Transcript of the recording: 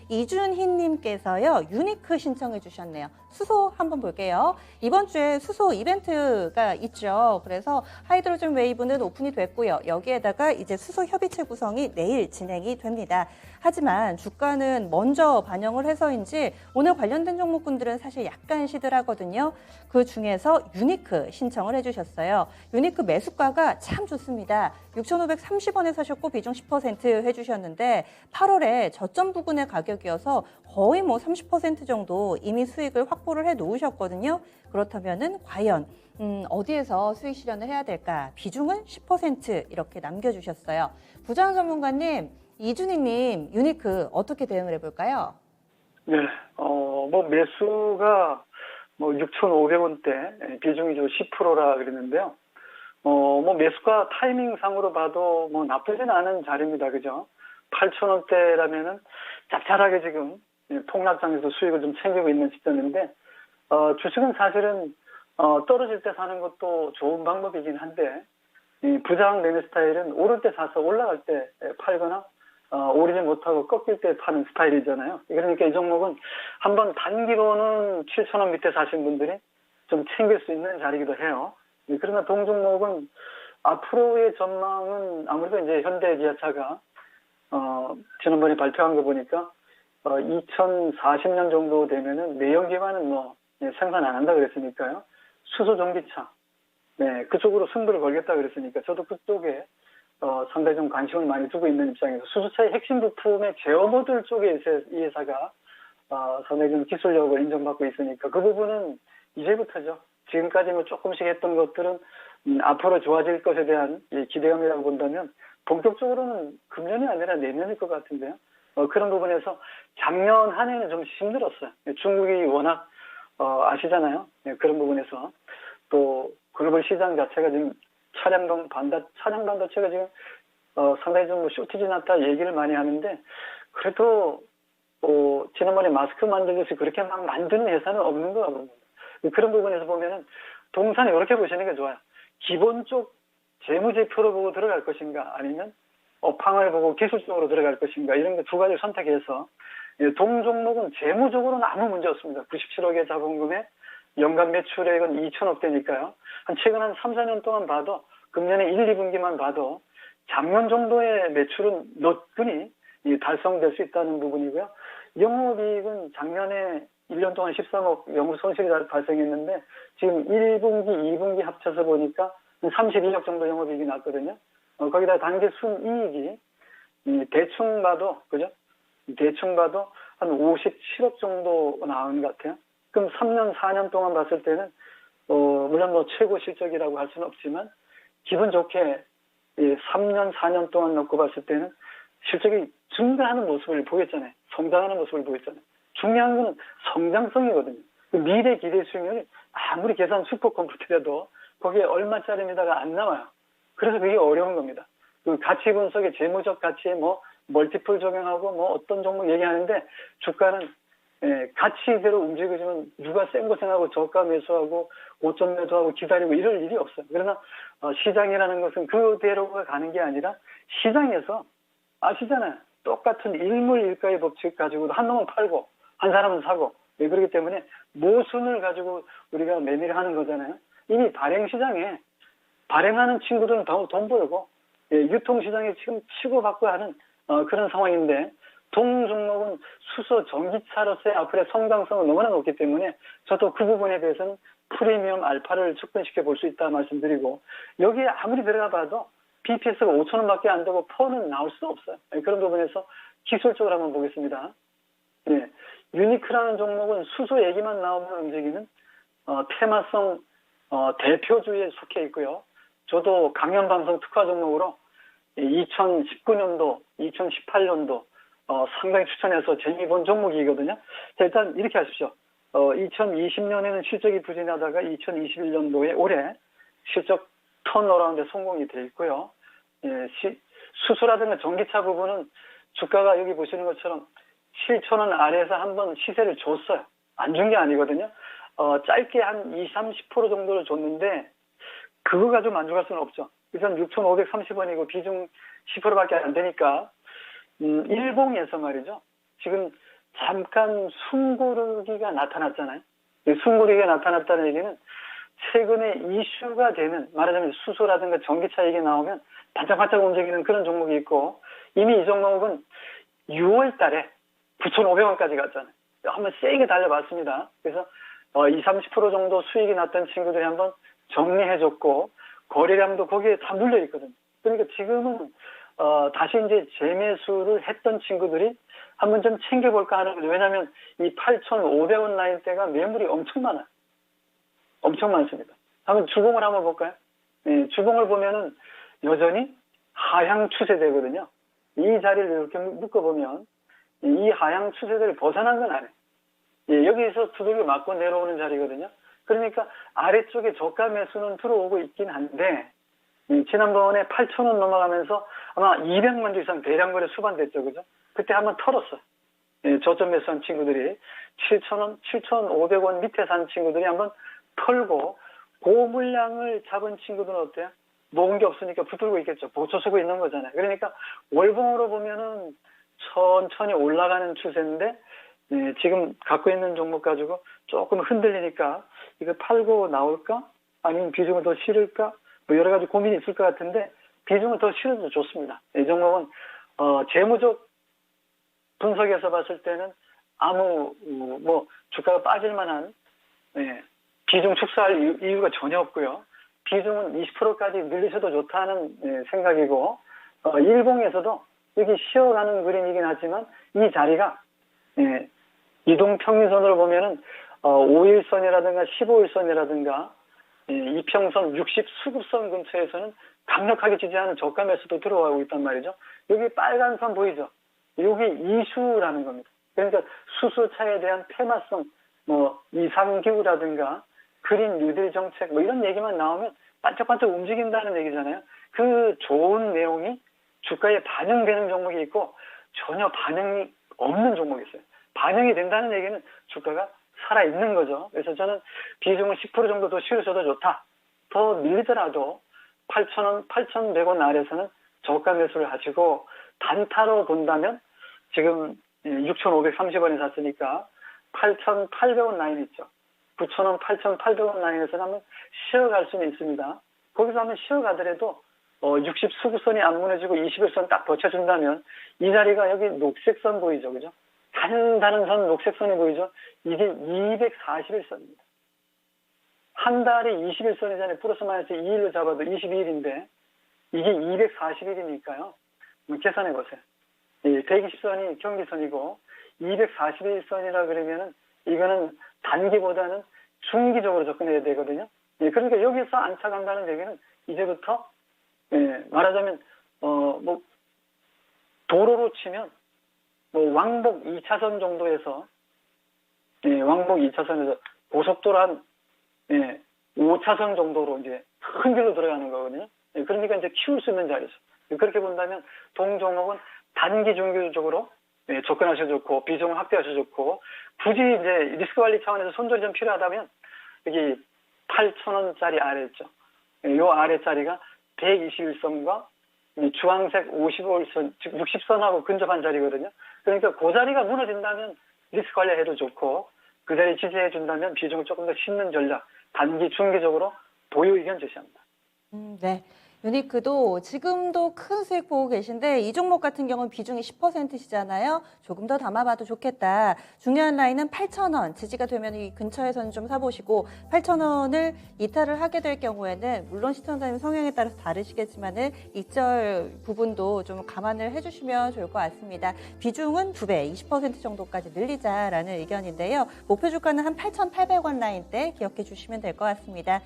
이준희님께서요, 유니크 신청해 주셨네요. 수소 한번 볼게요. 이번 주에 수소 이벤트가 있죠. 그래서 하이드로젠 웨이브는 오픈이 됐고요. 여기에다가 이제 수소 협의체 구성이 내일 진행이 됩니다. 하지만 주가는 먼저 반영을 해서인지 오늘 관련된 종목군들은 사실 약간 시들하거든요. 그 중에서 유니크 신청을 해주셨어요. 유니크 매수가가 참 좋습니다. 6,530원에 사셨고 비중 10% 해주셨는데 8월에 저점 부근의 가격이어서 거의 뭐 30% 정도 이미 수익을 확보를 해 놓으셨거든요. 그렇다면은 과연 어디에서 수익 실현을 해야 될까? 비중은 10% 이렇게 남겨주셨어요. 부장 전문가님, 이준희님, 유니크 어떻게 대응을 해볼까요? 네, 매수가 6,500원대, 비중이 좀 10%라 그랬는데요. 매수가 타이밍상으로 봐도 나쁘진 않은 자리입니다. 그죠? 8,000원대라면은 짭짤하게 지금 폭락장에서 수익을 좀 챙기고 있는 시점인데, 주식은 사실은, 떨어질 때 사는 것도 좋은 방법이긴 한데, 이 부장 매매 스타일은 오를 때 사서 올라갈 때 팔거나, 오르지 못하고 꺾일 때 파는 스타일이잖아요. 그러니까 이 종목은 한번 단기로는 7,000원 밑에 사신 분들이 좀 챙길 수 있는 자리이기도 해요. 그러나 동종목은 앞으로의 전망은 아무래도 이제 현대기아차가 지난번에 발표한 거 보니까 2040년 정도 되면은 내연기관은 생산 안 한다 그랬으니까요. 수소 전기차, 네, 그쪽으로 승부를 걸겠다 그랬으니까 저도 그쪽에 상당히 좀 관심을 많이 두고 있는 입장에서 수소차의 핵심 부품의 제어 모듈 쪽에 이 회사가 상당히 좀 기술력을 인정받고 있으니까 그 부분은 이제부터죠. 지금까지 조금씩 했던 것들은 앞으로 좋아질 것에 대한 기대감이라고 본다면 본격적으로는 금년이 아니라 내년일 것 같은데요. 그런 부분에서 작년 한 해는 좀 힘들었어요. 중국이 워낙 아시잖아요. 네, 그런 부분에서 또 글로벌 시장 자체가 지금 차량 반도체가 지금 상당히 좀 쇼티지 났다 얘기를 많이 하는데 그래도 지난번에 마스크 만들듯이 그렇게 막 만드는 회사는 없는 것 같아요. 그런 부분에서 보면은 동산 이렇게 보시는 게 좋아요. 기본 쪽 재무제표로 보고 들어갈 것인가 아니면 업황을 보고 기술적으로 들어갈 것인가 이런 두 가지를 선택해서 동종목은 재무적으로는 아무 문제 없습니다. 97억의 자본금에 연간 매출액은 2천억 대니까요. 최근 한 3, 4년 동안 봐도 금년에 1, 2분기만 봐도 작년 정도의 매출은 노끈히 달성될 수 있다는 부분이고요. 영업이익은 작년에 1년 동안 13억 영업 손실이 발생했는데 지금 1분기, 2분기 합쳐서 보니까 32억 정도 영업이익이 났거든요. 거기다 단기 순이익이 대충 봐도 그죠? 대충 봐도 한 57억 정도 나온 것 같아요. 그럼 3년, 4년 동안 봤을 때는 물론 최고 실적이라고 할 수는 없지만 기분 좋게 3년, 4년 동안 놓고 봤을 때는 실적이 증가하는 모습을 보였잖아요. 성장하는 모습을 보였잖아요. 중요한 건 성장성이거든요. 미래 기대 수익률이 아무리 계산 슈퍼컴퓨터라도 거기에 얼마짜리입니다가 안 나와요. 그래서 그게 어려운 겁니다. 그 가치 분석의 재무적 가치에 멀티플 적용하고 어떤 종목 얘기하는데 주가는 가치대로 움직이지만 누가 센 거 생각하고 저가 매수하고 고점 매수하고 기다리고 이럴 일이 없어요. 그러나 시장이라는 것은 그대로가 가는 게 아니라 시장에서 아시잖아요. 똑같은 일물일가의 법칙 가지고도 한 놈은 팔고 한 사람은 사고 그렇기 때문에 모순을 가지고 우리가 매매를 하는 거잖아요. 이미 발행시장에 발행하는 친구들은 돈 벌고 유통시장에 지금 치고받고 하는 그런 상황인데 동종목은 수소 전기차로서의 앞으로의 성장성은 너무나 높기 때문에 저도 그 부분에 대해서는 프리미엄 알파를 접근시켜 볼 수 있다 말씀드리고 여기에 아무리 들어가 봐도 BPS가 5,000원밖에 안 되고 폰은 나올 수 없어요. 그런 부분에서 기술적으로 한번 보겠습니다. 네. 유니크라는 종목은 수소 얘기만 나오면 움직이는 테마성 대표주에 속해 있고요. 저도 강연방송 특화 종목으로 2019년도, 2018년도 상당히 추천해서 재미 본 종목이거든요. 자, 일단 이렇게 하십시오. 2020년에는 실적이 부진하다가 2021년도에 올해 실적 턴어라운드에 성공이 돼 있고요. 수소라든가 전기차 부분은 주가가 여기 보시는 것처럼 7,000원 아래에서 한번 시세를 줬어요. 안 준 게 아니거든요. 짧게 한 20, 30% 정도를 줬는데 그거 가지고 만족할 수는 없죠. 우선 6,530원이고 비중 10%밖에 안 되니까 일봉에서 말이죠. 지금 잠깐 숨고르기가 나타났잖아요. 이 숨고르기가 나타났다는 얘기는 최근에 이슈가 되는, 말하자면 수소라든가 전기차 얘기 나오면 반짝반짝 움직이는 그런 종목이 있고, 이미 이 종목은 6월 달에 9,500원까지 갔잖아요. 한번 세게 달려봤습니다. 그래서 20, 30% 정도 수익이 났던 친구들이 한번 정리해줬고, 거래량도 거기에 다 물려있거든요. 그러니까 지금은 다시 이제 재매수를 했던 친구들이 한번 좀 챙겨볼까 하는 거죠. 왜냐하면 이 8,500원 라인대가 매물이 엄청 많아요. 엄청 많습니다. 한번 주봉을 한번 볼까요? 네, 주봉을 보면은 여전히 하향 추세되거든요. 이 자리를 이렇게 묶어보면 이 하향 추세대를 벗어난 건 아니에요. 예, 여기서 두들겨 맞고 내려오는 자리거든요. 그러니까 아래쪽에 저가 매수는 들어오고 있긴 한데, 지난번에 8,000원 넘어가면서 아마 200만 주 이상 대량 거래 수반됐죠. 그죠? 그때 한번 털었어요. 예, 저점 매수한 친구들이 7,000원, 7,500원 밑에 산 친구들이 한번 털고, 고물량을 잡은 친구들은 어때요? 모은 게 없으니까 붙들고 있겠죠. 보초 쓰고 있는 거잖아요. 그러니까 월봉으로 보면은 천천히 올라가는 추세인데, 예, 지금 갖고 있는 종목 가지고 조금 흔들리니까 이거 팔고 나올까? 아니면 비중을 더 실을까? 뭐 여러 가지 고민이 있을 것 같은데, 비중을 더 실어도 좋습니다. 이 종목은 재무적 분석에서 봤을 때는 아무 뭐 주가가 빠질 만한, 예, 비중 축소할 이유가 전혀 없고요. 비중은 20%까지 늘리셔도 좋다는, 예, 생각이고, 일봉에서도 여기 쉬어가는 그림이긴 하지만 이 자리가, 예, 이동평균선으로 보면은 5일선이라든가 15일선이라든가, 예, 이평선 60 수급선 근처에서는 강력하게 지지하는 저가 매수도 들어가고 있단 말이죠. 여기 빨간 선 보이죠? 여기 이슈라는 겁니다. 그러니까 수소차에 대한 테마성, 뭐 이상기후라든가 그린 뉴딜 정책 뭐 이런 얘기만 나오면 반짝반짝 움직인다는 얘기잖아요. 그 좋은 내용이 주가에 반영되는 종목이 있고 전혀 반영이 없는 종목이 있어요. 반영이 된다는 얘기는 주가가 살아있는 거죠. 그래서 저는 비중을 10% 정도 더 실으셔도 좋다. 더 밀리더라도 8,000원, 8,100원 아래서는 저가 매수를 하시고, 단타로 본다면 지금 6,530원에 샀으니까 8,800원 라인 있죠. 9,000원, 8,800원 라인에서는 한번 쉬어갈 수는 있습니다. 거기서 한번 쉬어가더라도 60 수급선이 안 무너지고 21선 딱 버텨준다면 이 자리가 여기 녹색선 보이죠, 그죠? 단단한 선 녹색선이 보이죠? 이게 241선입니다. 한 달에 21선이잖아요. 플러스 마이너스 2일로 잡아도 22일인데 이게 241이니까요. 계산해 보세요. 120선이 경기선이고 241선이라 그러면은 이거는 단기보다는 중기적으로 접근해야 되거든요. 그러니까 여기서 안착한다는 얘기는 이제부터, 말하자면 뭐 도로로 치면 뭐 왕복 2차선 정도에서, 왕복 2차선에서 고속도로 한 5차선 정도로 이제 큰 길로 들어가는 거거든요. 그러니까 이제 키울 수 있는 자리죠. 그렇게 본다면 동종목은 단기 중기적으로 접근하셔도 좋고 비중을 확대하셔도 좋고, 굳이 이제 리스크 관리 차원에서 손절이 좀 필요하다면 여기 8,000원짜리 아래 있죠. 요 아래짜리가 121선과 주황색 55일선, 즉 60선하고 근접한 자리거든요. 그러니까 그 자리가 무너진다면 리스크 관리해도 좋고, 그 자리 지지해 준다면 비중을 조금 더 싣는 전략, 단기 중기적으로 보유 의견 제시합니다. 네. 유니크도 지금도 큰 수익 보고 계신데 이 종목 같은 경우는 비중이 10%시잖아요. 조금 더 담아봐도 좋겠다. 중요한 라인은 8,000원. 지지가 되면 이 근처에서는 좀 사보시고, 8,000원을 이탈을 하게 될 경우에는 물론 시청자님 성향에 따라서 다르시겠지만은 익절 부분도 좀 감안을 해주시면 좋을 것 같습니다. 비중은 2배, 20% 정도까지 늘리자라는 의견인데요. 목표 주가는 한 8,800원 라인대 기억해 주시면 될 것 같습니다.